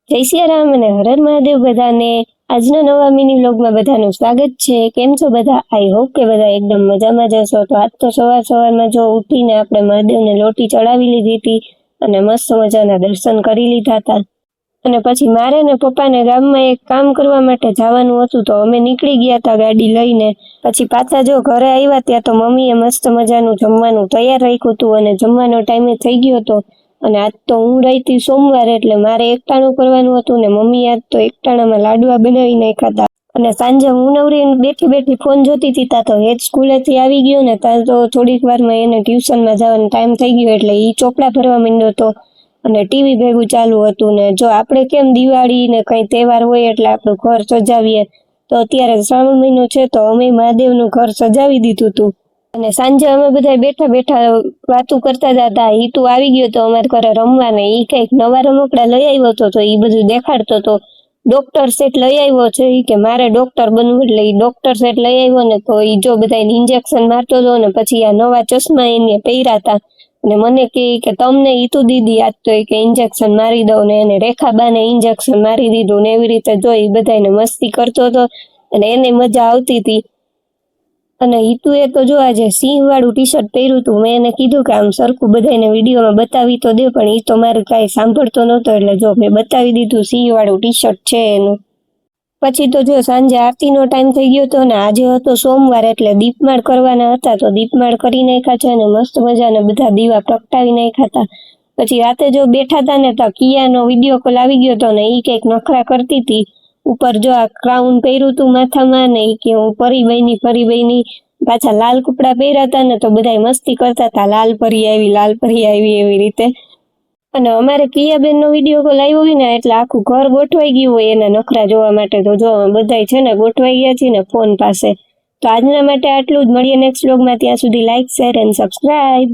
જય સિયારામ અને હર હર મહાદેવ બધાને. આજના નવા મિની વ્લોગમાં બધાનું સ્વાગત છે. કેમ છો બધા? આઈ હોપ કે બધા એકદમ મજામાં જ હશો. તો આજ તો સવારમાં જો ઉઠીને આપણે મહાદેવને લોટી ચડાવી લીધી હતી અને મસ્ત મજાના દર્શન કરી લીધા હતા. અને પછી મારે ને પપ્પાને ગામમાં એક કામ કરવા માટે જવાનું હતું, તો અમે નીકળી ગયા હતા ગાડી લઈને. પછી પાછા જો ઘરે આવ્યા ત્યાં તો મમ્મીએ મસ્ત મજાનું જમવાનું તૈયાર રાખ્યું હતું અને જમવાનો ટાઈમે થઈ ગયો હતો. અને આજ તો હું રહીતી સોમવાર એટલે મારે એકટાણું કરવાનું હતું ને મમ્મી આજ તો એકટાણામાં લાડવા બનાવી નાખ્યા હતા. અને સાંજે હું નવરી બેઠી ફોન જોતી હતી ત્યાં તો હેત સ્કૂલેથી આવી ગયો ને ત્યાં તો થોડીક વારમાં એને ટ્યુશનમાં જવાનો ટાઈમ થઈ ગયો એટલે એ ચોપડા ભરવા માંડ્યો હતો અને ટીવી ભેગું ચાલુ હતું. ને જો આપણે કેમ દિવાળી ને કઈ તહેવાર હોય એટલે આપણું ઘર સજાવીએ, તો અત્યારે શ્રાવણ મહિનો છે તો અમે મહાદેવનું ઘર સજાવી દીધું હતું. અને સાંજે અમે બધા બેઠા વાતું કરતા હતા. હિતુ આવી ગયો તો અમારે ઘરે રમવા ને ઈ કઈક નવા રમકડા લઈ આવ્યો હતો તો ઈ બધું દેખાડતો હતો. ડોક્ટર સેટ લઈ આવ્યો છે કે મારે ડોક્ટર બનવું એટલે ઈ ડોક્ટર સેટ લઈ આવ્યો ને તો ઈ જો બધાને ઇન્જેક્શન મારતો હતો ને પછી આ નવા ચશ્મા એને પહેર્યા હતા અને મને કે તમને હિતુ દીદી આજ તો કે ઇન્જેક્શન મારી દઉં ને એને રેખાબાને ઇન્જેક્શન મારી દીધું ને એવી રીતે જોઈ બધાને મસ્તી કરતો હતો અને એને મજા આવતી હતી. અને હિતુએ તો જો આજે સિંહ વાળું ટી શર્ટ પહેર્યું હતું. મેં એને કીધું કે આમ સરખું બધાને વિડીયોમાં બતાવી તો દે, પણ એ તો મારું કાંઈ સાંભળતો નહોતો એટલે જો મેં બતાવી દીધું સિંહ વાળું ટી શર્ટ છે એનું. પછી તો જો સાંજે આરતીનો ટાઈમ થઈ ગયો હતો ને આજે હતો સોમવાર એટલે દીપમાળ કરવાના હતા તો દીપમાળ કરી નાખ્યા છે અને મસ્ત મજાના બધા દીવા પ્રગટાવી નાખ્યા હતા. પછી રાતે જો બેઠા હતા ને તો કિયાનો વિડીયો કોલ આવી ગયો હતો ને એ કંઈક નખરા કરતી હતી. ઉપર જો આ ક્રાઉન પહેર્યું હતું માથામાં ને કે હું પરી બની પાછા લાલ કપડા પહેર્યા હતા ને તો બધા મસ્તી કરતા હતા લાલ પરી આવી એવી રીતે. અને અમારે કિયાબેન નો વિડીયો કોલ આવ્યો હોય ને એટલે આખું ઘર ગોઠવાઈ ગયું હોય એના નખરા જોવા માટે. તો જો બધા છે ને ગોઠવાઈ ગયા છે ને ફોન પાસે. તો આજના માટે આટલું જ. મળીએ નેક્સ્ટ વ્લોગમાં. ત્યાં સુધી લાઈક, શેર એન્ડ સબસ્ક્રાઇબ.